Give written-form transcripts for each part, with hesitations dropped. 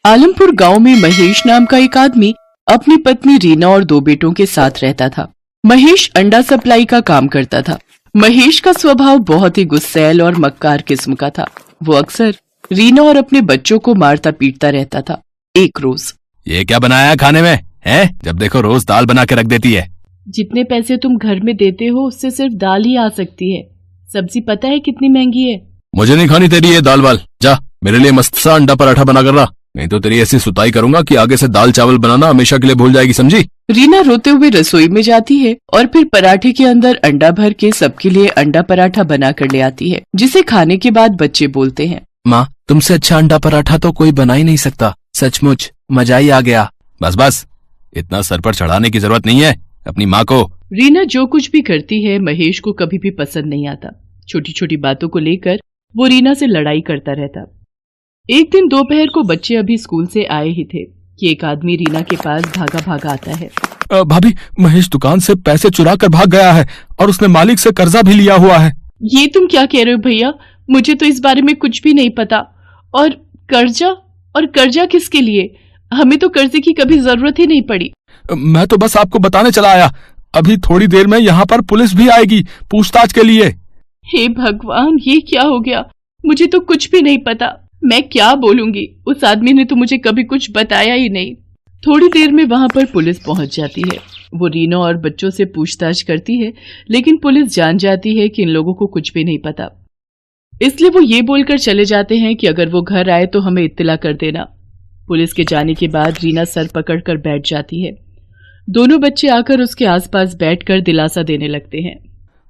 आलमपुर गांव में महेश नाम का एक आदमी अपनी पत्नी रीना और 2 बेटों के साथ रहता था। महेश अंडा सप्लाई का काम करता था। महेश का स्वभाव बहुत ही गुस्सैल और मक्कार किस्म का था। वो अक्सर रीना और अपने बच्चों को मारता पीटता रहता था। एक रोज, ये क्या बनाया है खाने में है? जब देखो रोज दाल बना के रख देती है। जितने पैसे तुम घर में देते हो उससे सिर्फ दाल ही आ सकती है। सब्जी पता है कितनी महंगी है। मुझे नहीं खानी तेरी ये दाल वाल। जा मेरे लिए मस्त सा अंडा पराठा बना कर रहा, नहीं तो तेरी ऐसी सुताई करूंगा कि आगे से दाल चावल बनाना हमेशा के लिए भूल जाएगी, समझी? रीना रोते हुए रसोई में जाती है और फिर पराठे के अंदर अंडा भर के सबके लिए अंडा पराठा बना कर ले आती है, जिसे खाने के बाद बच्चे बोलते हैं, माँ तुमसे अच्छा अंडा पराठा तो कोई बना ही नहीं सकता। सचमुच मजा ही आ गया। बस बस, इतना सर पर चढ़ाने की जरूरत नहीं है अपनी माँ को। रीना जो कुछ भी करती है महेश को कभी भी पसंद नहीं आता। छोटी छोटी बातों को लेकर वो रीना से लड़ाई करता रहता। एक दिन दोपहर को बच्चे अभी स्कूल से आए ही थे कि एक आदमी रीना के पास भागा भागा आता है। भाभी, महेश दुकान से पैसे चुरा कर भाग गया है और उसने मालिक से कर्जा भी लिया हुआ है। ये तुम क्या कह रहे हो भैया? मुझे तो इस बारे में कुछ भी नहीं पता। और कर्जा किसके लिए? हमें तो कर्जे की कभी जरूरत ही नहीं पड़ी। मैं तो बस आपको बताने चला आया। अभी थोड़ी देर में यहाँ पर पुलिस भी आएगी पूछताछ के लिए। हे भगवान, ये क्या हो गया? मुझे तो कुछ भी नहीं पता। मैं क्या बोलूंगी? उस आदमी ने तो मुझे कभी कुछ बताया ही नहीं। थोड़ी देर में वहां पर पुलिस पहुंच जाती है। वो रीना और बच्चों से पूछताछ करती है, लेकिन पुलिस जान जाती है कि इन लोगों को कुछ भी नहीं पता। इसलिए वो ये बोलकर चले जाते हैं कि अगर वो घर आए तो हमें इत्तला कर देना। पुलिस के जाने के बाद रीना सर पकड़कर बैठ जाती है। दोनों बच्चे आकर उसके आसपास बैठकर दिलासा देने लगते हैं।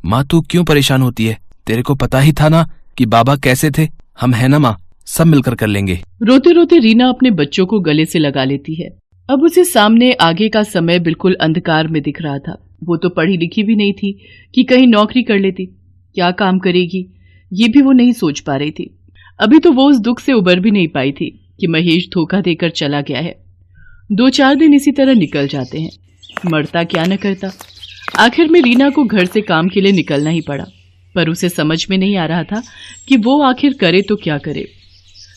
माँ तू क्यों परेशान होती है? तेरे को पता ही था ना कि बाबा कैसे थे। हम है ना माँ, सब मिलकर कर लेंगे। रोते रोते रीना अपने बच्चों को गले से लगा लेती है। अब उसे सामने आगे का समय बिल्कुल अंधकार में दिख रहा था। वो तो पढ़ी लिखी भी नहीं थी कि कहीं नौकरी कर लेती। क्या काम करेगी ये भी वो नहीं सोच पा रही थी। अभी तो वो उस दुख से उबर भी नहीं पाई थी कि महेश धोखा देकर चला गया है। 2-4 दिन इसी तरह निकल जाते हैं। मरता क्या न करता। आखिर में रीना को घर से काम के लिए निकलना ही पड़ा, पर उसे समझ में नहीं आ रहा था कि वो आखिर करे तो क्या करे।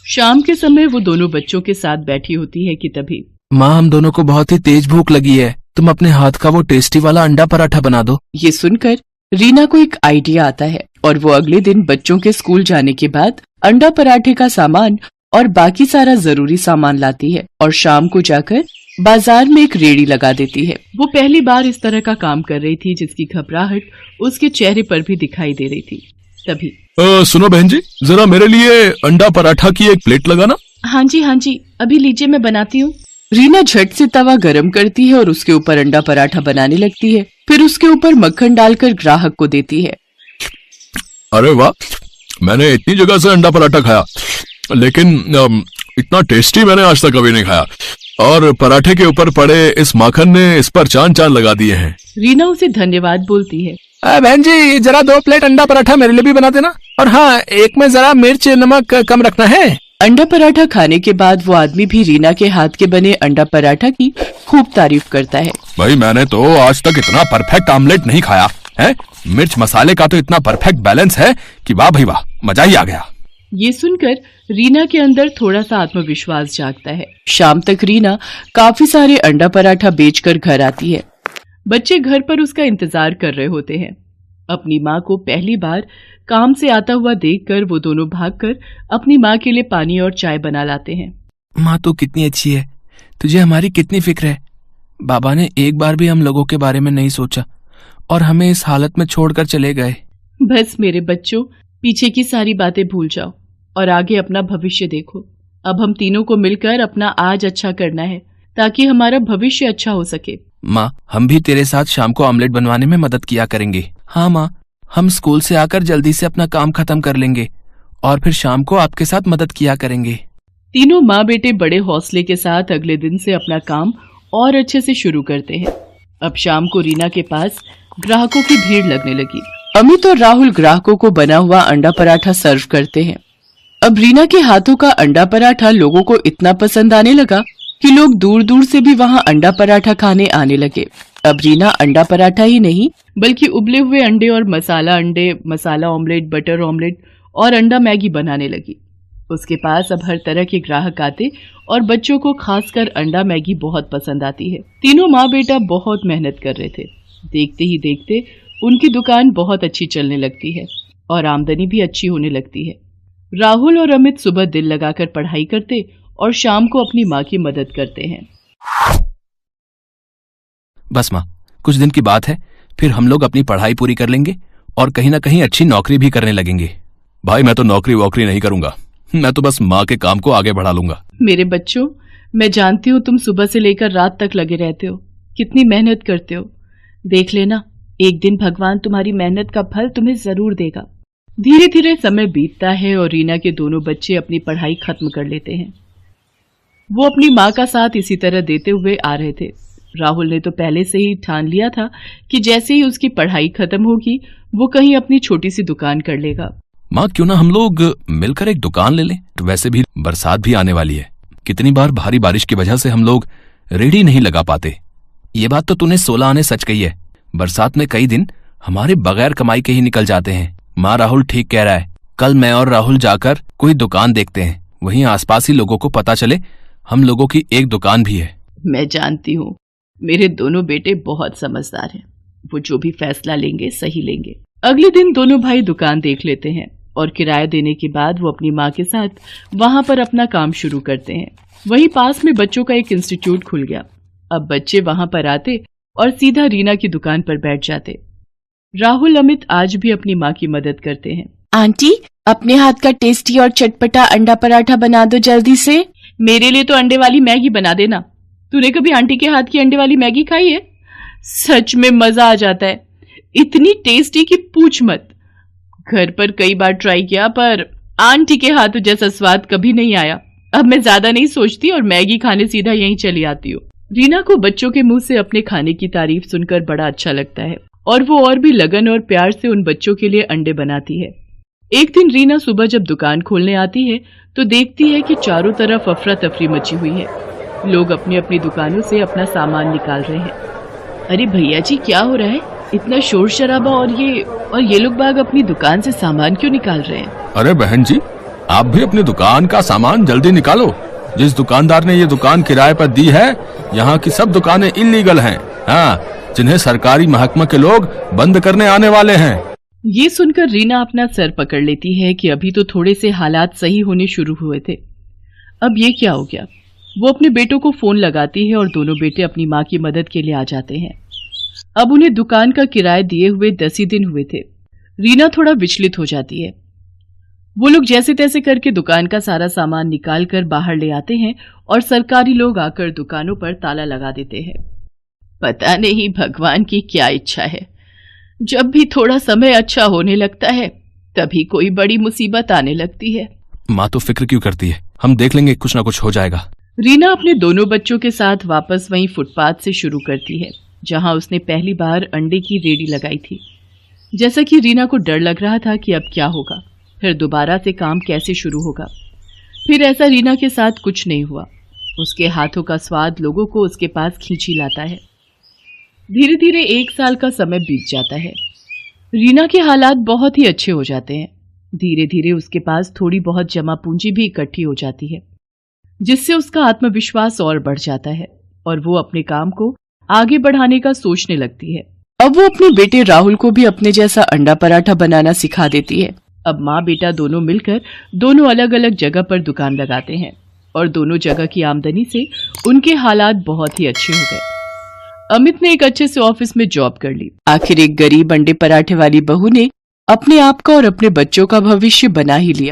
शाम के समय वो दोनों बच्चों के साथ बैठी होती है कि तभी, माँ हम दोनों को बहुत ही तेज भूख लगी है, तुम अपने हाथ का वो टेस्टी वाला अंडा पराठा बना दो। ये सुनकर रीना को एक आइडिया आता है और वो अगले दिन बच्चों के स्कूल जाने के बाद अंडा पराठे का सामान और बाकी सारा जरूरी सामान लाती है और शाम को जाकर बाजार में एक रेड़ी लगा देती है। वो पहली बार इस तरह का काम कर रही थी जिसकी घबराहट उसके चेहरे पर भी दिखाई दे रही थी। तभी सुनो बहन जी, जरा मेरे लिए अंडा पराठा की एक प्लेट लगाना। हाँ जी, अभी लीजिए मैं बनाती हूँ। रीना झट से तवा गरम करती है और उसके ऊपर अंडा पराठा बनाने लगती है। फिर उसके ऊपर मक्खन डालकर ग्राहक को देती है। अरे वाह, मैंने इतनी जगह से अंडा पराठा खाया, लेकिन इतना टेस्टी मैंने आज तक कभी नहीं खाया। और पराठे के ऊपर पड़े इस माखन ने इस पर चांद चांद लगा दिए हैं। रीना उसे धन्यवाद बोलती है। बहन जी जरा 2 प्लेट अंडा पराठा मेरे लिए भी बना देना, और हाँ एक में जरा मिर्च नमक कम रखना है। अंडा पराठा खाने के बाद वो आदमी भी रीना के हाथ के बने अंडा पराठा की खूब तारीफ करता है। भाई मैंने तो आज तक इतना परफेक्ट आमलेट नहीं खाया है। मिर्च मसाले का तो इतना परफेक्ट बैलेंस है कि वाह भाई वाह, मजा ही आ गया। ये सुनकर रीना के अंदर थोड़ा सा आत्मविश्वास जागता है। शाम तक रीना काफी सारे अंडा पराठा बेचकर घर आती है। बच्चे घर पर उसका इंतजार कर रहे होते हैं। अपनी माँ को पहली बार काम से आता हुआ देखकर वो दोनों भागकर अपनी माँ के लिए पानी और चाय बना लाते हैं। माँ तो कितनी अच्छी है, तुझे हमारी कितनी फिक्र है। बाबा ने एक बार भी हम लोगों के बारे में नहीं सोचा और हमें इस हालत में छोड़कर चले गए। बस मेरे बच्चों, पीछे की सारी बातें भूल जाओ और आगे अपना भविष्य देखो। अब हम तीनों को मिलकर अपना आज अच्छा करना है ताकि हमारा भविष्य अच्छा हो सके। माँ हम भी तेरे साथ शाम को ऑमलेट बनवाने में मदद किया करेंगे। हाँ माँ, हम स्कूल से आकर जल्दी से अपना काम खत्म कर लेंगे और फिर शाम को आपके साथ मदद किया करेंगे। तीनों माँ बेटे बड़े हौसले के साथ अगले दिन से अपना काम और अच्छे से शुरू करते हैं। अब शाम को रीना के पास ग्राहकों की भीड़ लगने लगी। अमित और राहुल ग्राहकों को बना हुआ अंडा पराठा सर्व करते हैं। अब रीना के हाथों का अंडा पराठा लोगों को इतना पसंद आने लगा कि लोग दूर दूर से भी वहां अंडा पराठा खाने आने लगे। अब रीना अंडा पराठा ही नहीं बल्कि उबले हुए अंडे और मसाला अंडे, मसाला ऑमलेट, बटर ऑमलेट और अंडा मैगी बनाने लगी। उसके पास अब हर तरह के ग्राहक आते और बच्चों को खासकर अंडा मैगी बहुत पसंद आती है। तीनों माँ बेटा बहुत मेहनत कर रहे थे। देखते ही देखते उनकी दुकान बहुत अच्छी चलने लगती है और आमदनी भी अच्छी होने लगती है। राहुल और अमित सुबह दिल लगाकर पढ़ाई करते और शाम को अपनी माँ की मदद करते हैं। बस माँ, कुछ दिन की बात है, फिर हम लोग अपनी पढ़ाई पूरी कर लेंगे और कहीं ना कहीं अच्छी नौकरी भी करने लगेंगे। भाई मैं तो नौकरी वोकरी नहीं करूंगा, मैं तो बस माँ के काम को आगे बढ़ा लूंगा। मेरे बच्चों, मैं जानती हूँ तुम सुबह से लेकर रात तक लगे रहते हो, कितनी मेहनत करते हो। देख लेना, एक दिन भगवान तुम्हारी मेहनत का फल तुम्हें जरूर देगा। धीरे धीरे समय बीतता है और रीना के दोनों बच्चे अपनी पढ़ाई खत्म कर लेते हैं। वो अपनी माँ का साथ इसी तरह देते हुए आ रहे थे। राहुल ने तो पहले से ही ठान लिया था कि जैसे ही उसकी पढ़ाई खत्म होगी वो कहीं अपनी छोटी सी दुकान कर लेगा। माँ, क्यों ना हम लोग मिलकर एक दुकान ले लें? वैसे भी बरसात भी आने वाली है। कितनी बार भारी बारिश की वजह से हम लोग रेडी नहीं लगा पाते। ये बात तो तूने 16 आने सच कही है। बरसात में कई दिन हमारे बगैर कमाई के ही निकल जाते हैं। माँ, राहुल ठीक कह रहा है। कल मैं और राहुल जाकर कोई दुकान देखते हैं, वहीं आसपास ही लोगों को पता चले हम लोगों की एक दुकान भी है। मैं जानती हूँ मेरे दोनों बेटे बहुत समझदार हैं। वो जो भी फैसला लेंगे सही लेंगे। अगले दिन दोनों भाई दुकान देख लेते हैं और किराया देने के बाद वो अपनी माँ के साथ वहां पर अपना काम शुरू करते हैं। वहीं पास में बच्चों का एक इंस्टीट्यूट खुल गया। अब बच्चे वहां पर आते और सीधा रीना की दुकान पर बैठ जाते। राहुल अमित आज भी अपनी माँ की मदद करते हैं। आंटी, अपने हाथ का टेस्टी और चटपटा अंडा पराठा बना दो जल्दी से। मेरे लिए तो अंडे वाली मैगी बना देना। तूने कभी आंटी के हाथ की अंडे वाली मैगी खाई है? सच में मजा आ जाता है, इतनी टेस्टी कि पूछ मत। घर पर कई बार ट्राई किया पर आंटी के हाथों जैसा स्वाद कभी नहीं आया। अब मैं ज्यादा नहीं सोचती और मैगी खाने सीधा यहीं चली आती हूँ। रीना को बच्चों के मुंह से अपने खाने की तारीफ सुनकर बड़ा अच्छा लगता है और वो और भी लगन और प्यार से उन बच्चों के लिए अंडे बनाती है। एक दिन रीना सुबह जब दुकान खोलने आती है तो देखती है कि चारों तरफ अफरा तफरी मची हुई है। लोग अपनी अपनी दुकानों से अपना सामान निकाल रहे हैं। अरे भैया जी, क्या हो रहा है? इतना शोर शराबा और ये लोग बाग अपनी दुकान से सामान क्यों निकाल रहे हैं? अरे बहन जी, आप भी अपनी दुकान का सामान जल्दी निकालो। जिस दुकानदार ने ये दुकान किराए पर दी है, यहाँ की सब दुकानें इल्लीगल हैं। हाँ, जिन्हें सरकारी महकमा के लोग बंद करने आने वाले हैं। ये सुनकर रीना अपना सर पकड़ लेती है कि अभी तो थोड़े से हालात सही होने शुरू हुए थे, अब ये क्या हो गया। वो अपने बेटों को फोन लगाती है और दोनों बेटे अपनी माँ की मदद के लिए आ जाते हैं। अब उन्हें दुकान का किराया दिए हुए 10 ही दिन हुए थे। रीना थोड़ा विचलित हो जाती है। वो लोग जैसे तैसे करके दुकान का सारा सामान निकाल कर बाहर ले आते हैं और सरकारी लोग आकर दुकानों पर ताला लगा देते हैं। पता नहीं भगवान की क्या इच्छा है, जब भी थोड़ा समय अच्छा होने लगता है तभी कोई बड़ी मुसीबत आने लगती है। माँ तो फिक्र क्यों करती है, हम देख लेंगे, कुछ ना कुछ हो जाएगा। रीना अपने दोनों बच्चों के साथ वापस वहीं फुटपाथ से शुरू करती है जहां उसने पहली बार अंडे की रेडी लगाई थी। जैसा कि रीना को डर लग रहा था कि अब क्या होगा, फिर दोबारा से काम कैसे शुरू होगा। फिर ऐसा रीना के साथ कुछ नहीं हुआ। उसके हाथों का स्वाद लोगों को उसके पास खींच ही लाता है। धीरे धीरे 1 साल का समय बीत जाता है। रीना के हालात बहुत ही अच्छे हो जाते हैं। धीरे धीरे उसके पास थोड़ी बहुत जमा पूंजी भी इकट्ठी हो जाती है, जिससे उसका आत्मविश्वास और बढ़ जाता है और वो अपने काम को आगे बढ़ाने का सोचने लगती है। अब वो अपने बेटे राहुल को भी अपने जैसा अंडा पराठा बनाना सिखा देती है। अब माँ बेटा दोनों मिलकर दोनों अलग अलग जगह पर दुकान लगाते हैं और दोनों जगह की आमदनी से उनके हालात बहुत ही अच्छे हो गए। अमित ने एक अच्छे से ऑफिस में जॉब कर ली। आखिर एक गरीब अंडे पराठे वाली बहू ने अपने आप का और अपने बच्चों का भविष्य बना ही लिया।